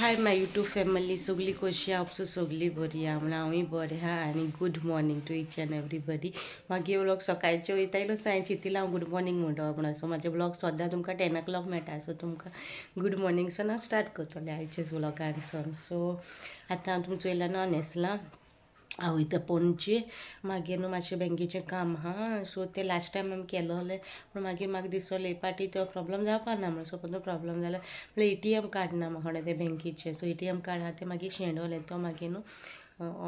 Hi my YouTube family सगळी कशी आपसो सगळी बरी आहा हांवूय बरें आहा आनी good morning to each and everybody मागे व्लॉग सकाळचे वयतालो सांजची तिला हांव गुड मॉर्निंग म्हणटो पण असो म्हाजे व्लॉग सद्दां तुमकां 10 o'clock मेळटा सो तुमकां गुड मॉर्निंगसून हांव स्टार्ट करतलें आयचेच व्लॉगारसून सो आतां हांव तुमचो वयल्यान न्हेसलां हांव वयता पणजे मागीर न्हू मातशें बँकेचें काम आहा सो तें लास्ट टायम हांवें केलोलें पूण मागीर म्हाका दिसलें हे पाटी तो प्रॉब्लम जावपा ना म्हणून सो तो प्रॉब्लम जाल्यार म्हळ्यार ATM कार्ड ना म्हाका तें बँकेचें सो ATM कार्ड आहा तें मागीर शेणवलें तो मागीर न्हू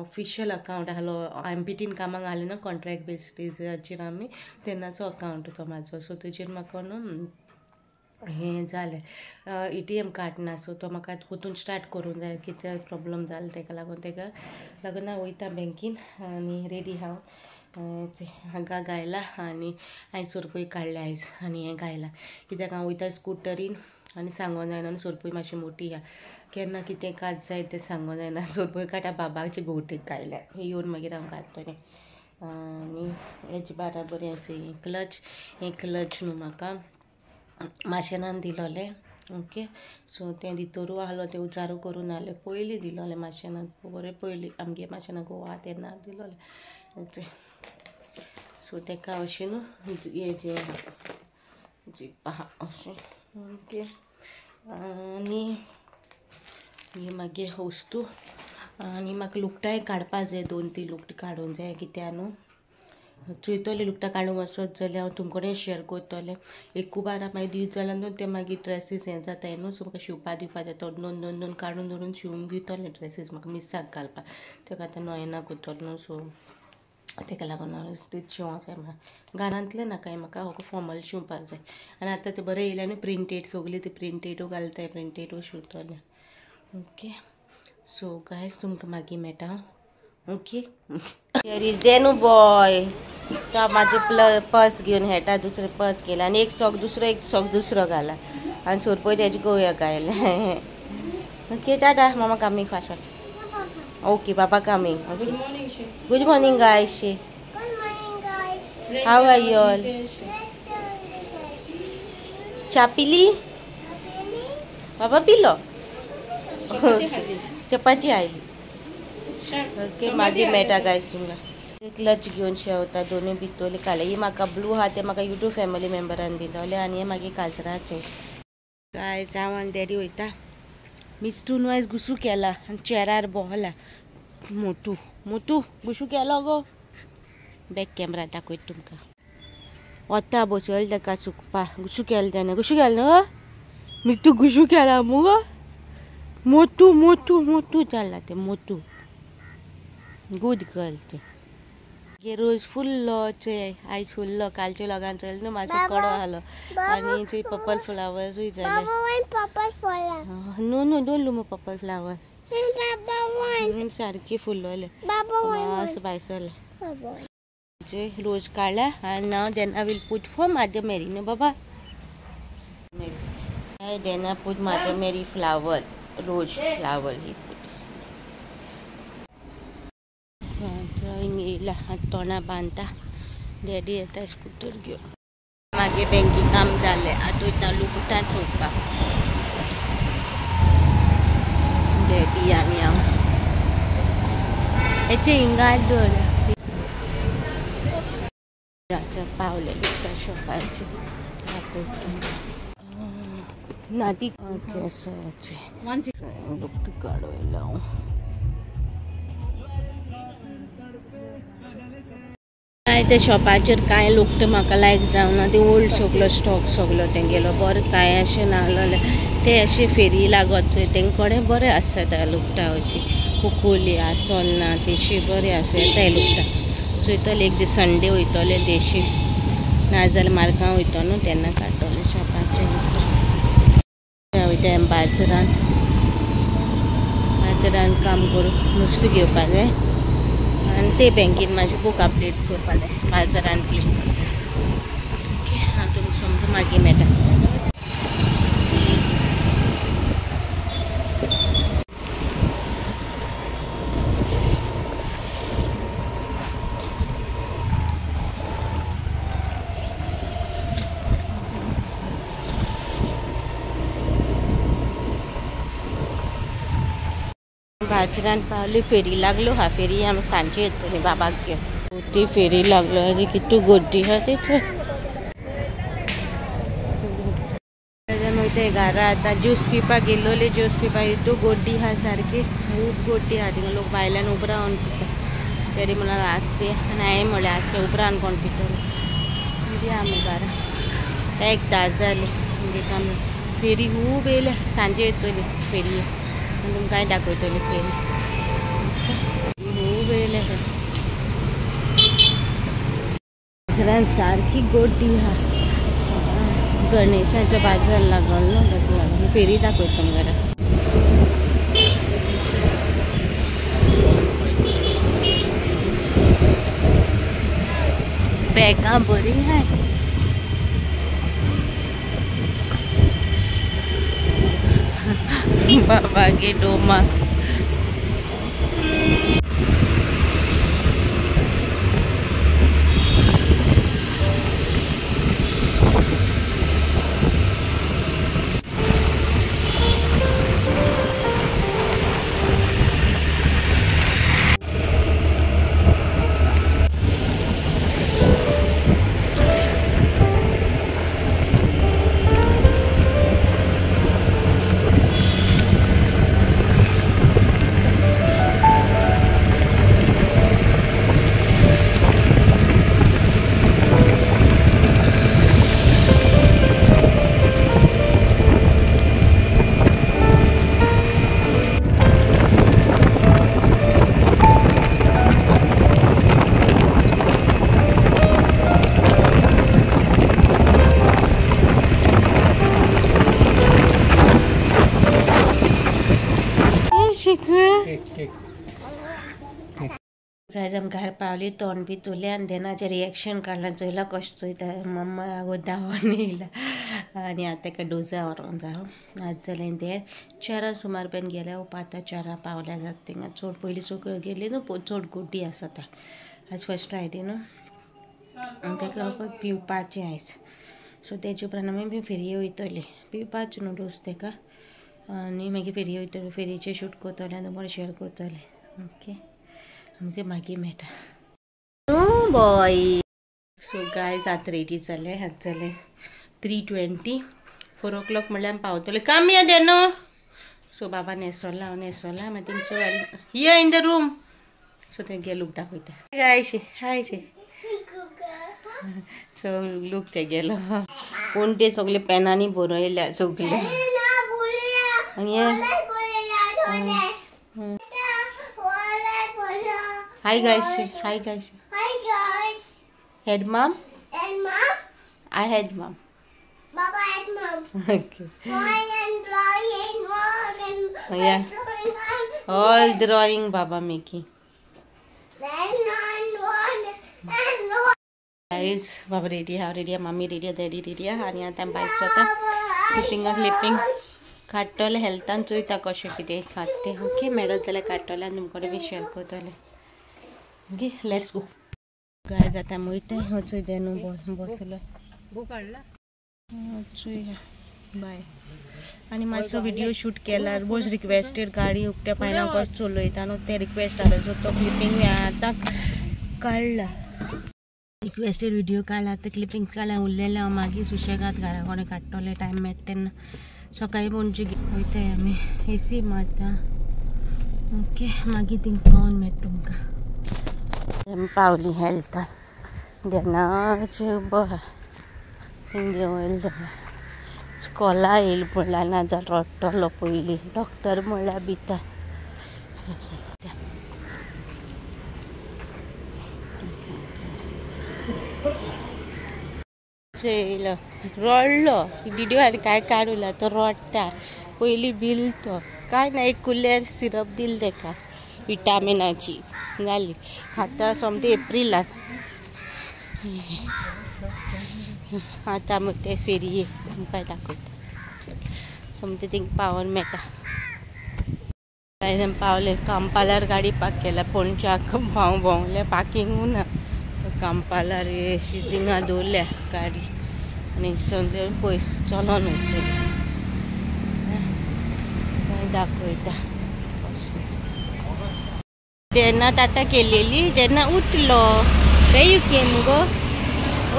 ऑफिशियल अकावंट आहलो MPTन कामाक आहलें ना कॉन्ट्रॅक्ट बेसिसाचेर आमी तेन्नाचो अकावंट तो म्हाजो सो तेजेर म्हाका न्हू हें जालें ATM कार्ड ना सो तो म्हाका परतून स्टार्ट करूंक जाय कितें प्रॉब्लम जालें तेका लागून हांव वयता बँकीन आनी रेडी हांगा गायला आनी 100 रुपया काडले आयज आनी हें गायला कित्याक हांव वयता स्कुटरीन आनी सांगों जायना आनी 100 रुपया मातशी मोटी आहा केन्ना कितें काज जाय तें सांगों जायना 100 रुपया काडा बाबाचे घोवटेक गायल्या येवन मागीर हांव घालतलें आनी हेजे बाराबर हें क्लच न्हू म्हाका माशेनान दिलोलें ओके सो तें भितरू आहलो तें उचारू करून आहलें पयलीं दिलोलें माशेनान बरें पयलीं आमगे माशेनान गोवा तेन्ना दिलोलें सो तेका अशें न्हू हेजें जीप आहा अशें ओके आनी ही मागीर वस्तू आनी म्हाका लुगटाय काडपा जाय 2-3 लुगटां काडूंक जाय कित्याक न्हू चोयतलें लुगटां काडूंक वचत जाल्यार हांव तुमचे कडेन शेअर करतलें एकू बारा मागीर दीत जाल्यार न्हू ते मागीर ड्रेसीस हें जाताय न्हू सो म्हाका शिवपा दिवपा जाय तो दोन काडून धरून शिवून दितलें ड्रेसीस म्हाका मिसाक घालपाक तेका आतां नॉयना करतलो न्हू सो तेका लागून तीच शिवोंक जाय म्हाका घरांतलें नाकाय म्हाका हो फॉर्मल शिवपाक जाय आनी आतां तें बरें येयलें न्हू प्रिंटेड सगळीं ती प्रिंटेडू घालताय प्रिंटेडू शिवतलें ओके सो गायज तुमकां मागीर मेळटा ओके हियर इज देनू बॉय तो माझे पर्स घेवन हेटा दुसरें पर्स केला आनी एक सॉक दुसरो घाला आनी 100 रुपया तेजे गोव्या गायले ओके टाटा मामा कमिंग फास्ट ओके पापा coming good morning guys how are you all चा पिली पापा पिलो चपाती आयली ओके मागीर मेळटा गायज तुमकां क्लच घेवन शेवता दोनूय भितरले काडले ही म्हाका ब्लू आहा ते म्हाका यूट्यूब फॅमिली मेंबरान दिलोले आनी हे मागीर काजराचे गायज हांव आनी डॅडी वयता मिस्टून वायज गुसू केला आनी चेरार बोहला मोटू गुसू केलो गो बॅक कॅमेरा दाखयता तुमकां वता बसयल ताका सुकपा गुसू केलें तेणें गुसू केलें न्हू मिस्टू गुसू केला मुगो मोटू जाला ते मोटू गुड गर्ल ते रोज फुल्लो आयज फुल्लो कालच्या लोगान चल न्हू मातसो कडो आहलो आनी थंय पर्पल फ्लावर्सूय जाले no don't look purple flowers सारकी फुल्लोले असो बायसले जे रोज काडला आनी नाव then I will put for mother Mary न्हू बाबा then I put mother Mary flower rose flower ही येयला तोंडा बांदता डॅडी येता स्कूटर घेवन मागीर बँकी काम जालें आतां वयता लुगटां चोवपाक डॅडी आनी हांव हेचे हिंगार दवरल्या पावले लुगटां शॉपाचे ना ती केसाचे लुगटां काडून हांव त्या शॉपाचेर कांय लुगटां म्हाका लायक जावना ते ओल्ड सगलो स्टॉक सगलो तेंगेलो बरें कांय अशें नाहलें ते अशें फेरी लागत चोय तेंकडे बरें आसता लुगटां अशीं कुकोली सोलना तेशी बरें आसा येताय लुगटां चोयतलें एक दीस संडे वयतलें देशी नाजाल्यार मार्गांव वयतो न्हू तेन्ना काडटलें शॉपाचेर वयता बाजारान काम करून नुस्तें घेवपा जाय आनी ते बँकेन म्हाजे बूक अपडेट्स करपा जाय बाजारांतली ओके हांव तुमकां मागीर मेळटा बाजरान पावली फेरी लागलो हा फेरी आम्ही सांजे येतली बाबाक घेऊन ती फेरी लागलो आणि किती गर्दी हा तिथे ते घरा आता ज्यूस पिवपाक गेल्लोले ज्यूस पिवपाक इतू गोड्डी हा सारखी खूप गोड्डी हा थिंगा लोक बायलान उब रावन पिता तरी म्हणून आसते नाही म्हणले आसते उब रावन कोण पितले आमी घरा एक तास जाले म्हणजे आमी फेरी खूब येयल्या सांजे येतली फेरी तुमकां दाखयतली फेरी खूब येयल्या बाजारान सारकी गोड्डी हा गणेशाच्या बाजार लागलो लागलो फेरी दाखवतो तुमकां बॅगां बरी हाय बाबा गे डोमा गाइस हम घर पावली तोंड भी तुले आणि देनाचे रिएक्शन काढला चोयला कशें चोयता मम्मा आगो धांवून येयला आनी आतां ताका डोजा व्हरोंक जाय आज जालें 4 सुमार पेन गेल्या आतां 4 पावल्या जाता थिंगा चड पयलीं चोक गेली न्हू चड गोड्डी आसता आज फर्स्ट फ्रायडे न्हू आनी ताका पिवपाचें आयज सो तेजे उपरांत आमी बी फेरये वयतली पिवपाचें न्हू डोस ताका आनी मागीर फेरये वयतली फेरयेचें शूट करतलें आनी तुमकां शेअर करतलें ओके आमचे मागीर मेळटा बॉय सो गायज आतां रेडी जाले आतां जाले 3:20 4 o'clock म्हणल्यार आमी पावतले कम या देनो सो बाबा न्हेसोला हांव न्हेसोला मागीर तेंचे here in the room so तेंगे लूक दाखयता गायशी हाय शे सो लूक ते गेलो पूण ते सगळे पेनांनी बरयल्या सगळे Hi guys. Hi guys. Hi guys. Head mom? And mom? I had mom. Baba and mom. Okay. One and drawing, one and Yeah. drawing, All drawing Baba making. then one and one. Guys, Baba ready, how ready, mommy ready, daddy ready. आणि आता bike स्वतः shooting clipping काडटले हेल्थान चोयता कशें कितें खाते okay मेळत जाल्यार काडटले आनी तुमकां बी शेअर करतले ओके लेट्स गो गायज आतां वयता वचूय दे न्हू बसलो बूक काडला वचूया बाय आनी मातसो व्हिडिओ शूट केला रोज रिक्वेस्टेड गाडी उक्त्या पायना कशें चलयता न्हू ते रिक्वेस्ट आले सो तो क्लिपिंग आतां काडला रिक्वेस्टेड व्हिडिओ काडला आतां क्लिपिंग काडला उरलेले हांव मागीर सुशेगाद घरा कोणें काडटले टायम मेळटा तेन्ना सकाळी पणजे वयताय आमी एसी मारता ओके मागीर थिंगा पावून मेळटा तुमकां पावली हेल्थान देनाच बरें थिंगा वयले स्कॉला येयल म्हणल्यार नाजाल्यार रडटलो पयलीं डॉक्टर म्हणल्यार भिता चेयलो रडलो व्हिडिओ हांवें काय काडूला तो रडटा पयलीं बील तो काय ना एक कुलेर सिरप दिल ताका विटामिनाची जाली आतां सोमतें एप्रिलाक आतां आमी ते फेरये तुमकां दाखयता सोमतें थिंगा पावोन मेळटा पावले कांपालार गाडी पार्क केला पणच्याक भोंवले पार्किंग ना कांपालार अशी थिंगा दवरल्या गाडी आनी समजे पळय चलोन वयतली दाखयता जेन्ना ताता केलेली जेन्ना उठलो where you came go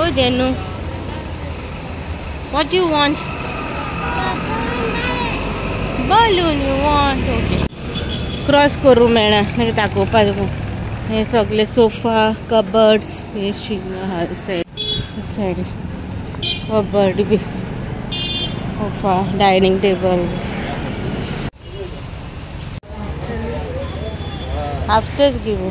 oh Denu what do you want balloon you want okay cross करू मेळना मागीर दाखोवपाक हे सगळे सोफा कबर्ड्स हे सायड कबर्ड बी सोफा डायनिंग टेबल आफ्टर्स गिव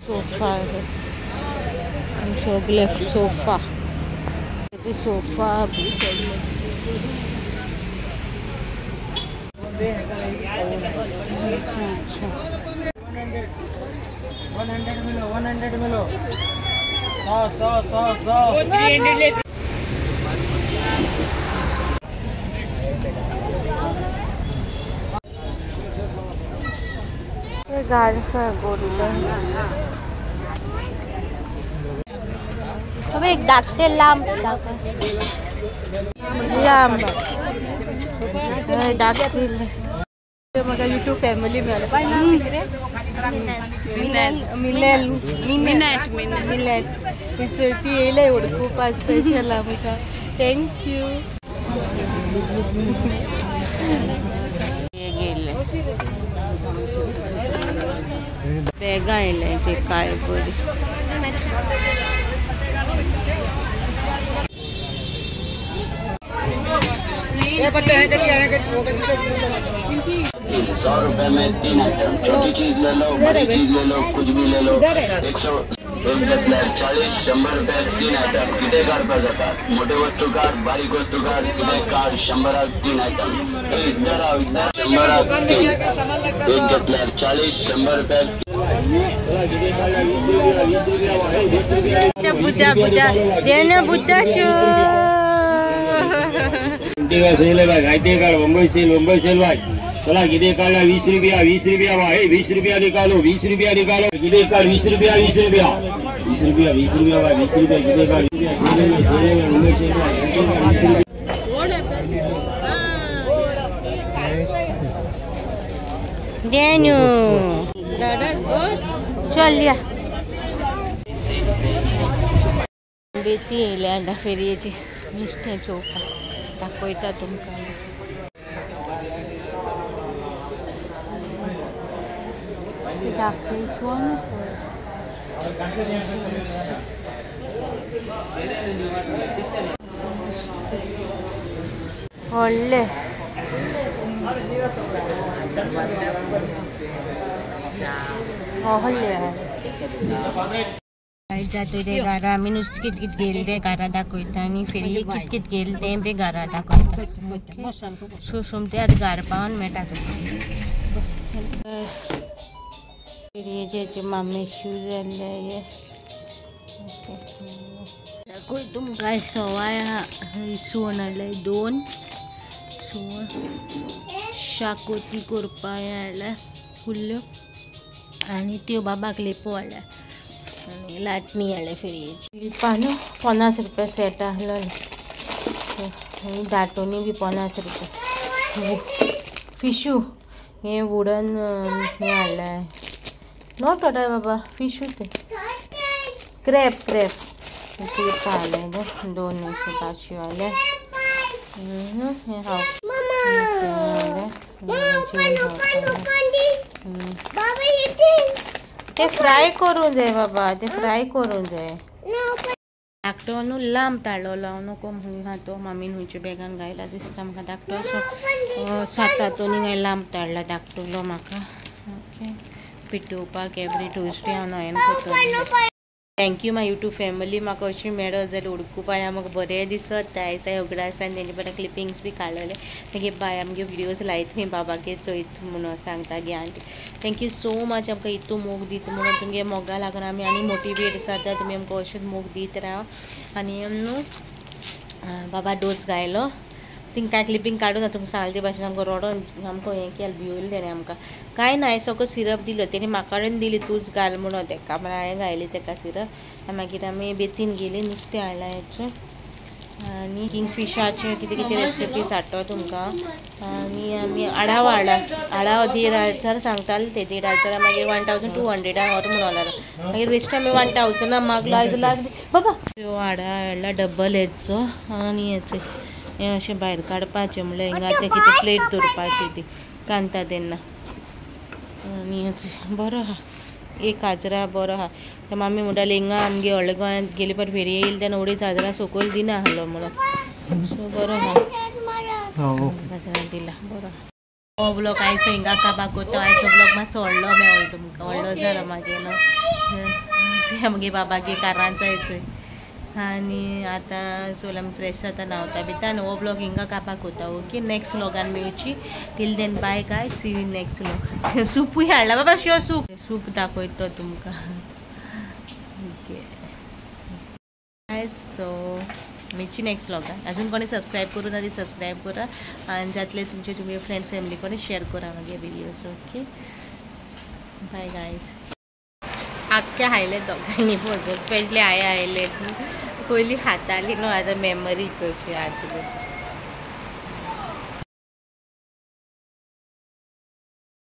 सोफा सगळे सोफा सोफा बी सगळे अच्छा 100 मिलो 100 गाड़ी का गोल्डन अब एक डाकते लांब डाकते मग यूट्यूब फॅमिली मिलेट ती येयले उडकुपा स्पेशल आमकां थँक्यू बेगा येयले ते काय बरी ₹100 में 3 आइटम छोटी चीज ले लो बड़ी चीज ले लो कुछ भी ले लो 140 ₹100 3 आइटम किती कार पर जातात मोठे वस्तू कार बारीक वस्तू कार किती कार 100 3 आइटम इधर आओ इधर 100 एक घेतल्यार 40 ₹100 बुद्धा देना बुद्धा शो सेल है भाई मुंबई सेल भाई चला किधे काला ₹20 भाई ₹20 निकालो ₹20 निकालो किधे काल ₹20 भाई ₹20 किधे काल मुंबई सेल डेन्यू चल या बेती येयल्या फेरयेची नुस्तें चोवपाक दाखयता तुमकां इसवण व्हडले जातोय घरा आमी नुस्तें कित कित गेल ते घरा दाखयता आनी फेरये कित कित गेल ते बी घरा दाखयता सो सोमते आतां घर पावन मेळटा फेरयेचे मामे शूज जाल्ले हे दाखय तुमकां सवाय इसवण हाडले 2 शाकोती करपा हाडल्या कुल्ल्यो आनी त्यो बाबाक लेपो हाडल्या आनी लाटणी हाडल्या फेरयेची लिपानो ₹50 सेट आहलो दाटोनी बी ₹50 फिशू हे वुडन हे हाडल्या नॉट वॉट आहे बाबा फिशू ते क्रॅप ते हाडले 200 वाले हे हाव ते फ्राय करूं जाय बाबा ते फ्राय करूं जाय धाकटो न्हू लांब ताळो लाव नको हा तो मामीन हुंयच्या बॅगान घायला दिसता म्हाका धाकटो असो 7 हातोनी काय लांब ताळला धाकटुलो म्हाका ओके पिटोवपाक एवरी ट्यूजडे हांव नयन करता थँक्यू माय यूट्यूब फॅमिली. म्हाका अशी मेळत जाल्यार उडकूप आया म्हाका बरें दिसत. आयज उगडा आसा आनी तेंचे बरें क्लिपिंग्स बी काडलेले. मागीर बाय आमगे व्हिडिओज लायत खंय बाबागे चयत म्हणून सांगता गे आंटी. थँक्यू सो मच आमकां इतू मोग दीत म्हणून. तुमगे मोगा लागून आमी आनी मोटिवेट जाता. तुमी आमकां अशेंच मोग दीत राव. आनी बाबा डोस गायलो थिंग काय क्लिपिंग काडून तुमकां सांगले ते भाशेन आमकां रडोन आमकां हें केलें भिवयलें तेणें आमकां. कांय ना सगळो सिरप दिलो तेणी म्हाका कडेन दिली तूंच घाल म्हणून तेका. म्हळ्यार हांवें घायली तेका सिरप. मागीर आमी बेतीन गेली नुस्तें हाडलां हेचें आनी किंगफिशाचें कितें कितें रेसिपीज हाडटा तुमकां. आनी आमी आडाव हाडला. आडाव 1,500 सांगताले ते 1,500 मागीर 1,200 व्हर म्हणून मागीर बेश्टे आमी 1,000 मागलो. आयज लास्ट बाबा ह्यो आडाव हाडला डबल हेचो आनी हेचें हें अशें भायर काडपाचें म्हणल्यार हिंगाचें कितें प्लेट दवरपाची ती कांता तेन्ना. आनी हेचें बरो आहा 1,000 बरो आहा. ते मामी म्हणटाली हिंगा आमगे व्हडल्या गोंयांत गेली पर फेरी येयली तेन्ना 2,500 सकयल दिना आहलो म्हणून. सो बरो आहा 1,000 दिला बरो. हो ब्लॉग आयचो हिंगा काबार कोता. आयचो ब्लॉग मातसो व्हडलो मेळ्ळो तुमकां. व्हडलो जालो मागीर न्हू आमगे बाबागे कारांचो येचोय. आनी आतां चल आमी फ्रेश जाता न्हांवता बिता आनी हो ब्लॉग हिंगा काबार कोता. ओके नेक्स्ट व्लॉगान मेळची. Till then bye guy see you next vlog. सूपूय हाडला बाबा श्यो सूप दाखयत तो तुमकां. ओके गायज सो मेळची नेक्स्ट व्लॉगान. अजून कोणी सबस्क्रायब करूं ना ती सबस्क्रायब करा आनी जातले तुमचे फ्रेंड्स फॅमिली कोणी शेअर करा मागीर व्हिडिओज. Okay bye guys. आख्खे हायले दोगांनी पळय स्पेशली हांवें हायले. पयलीं हाताली न्हू आतां मेमरी कशी आतां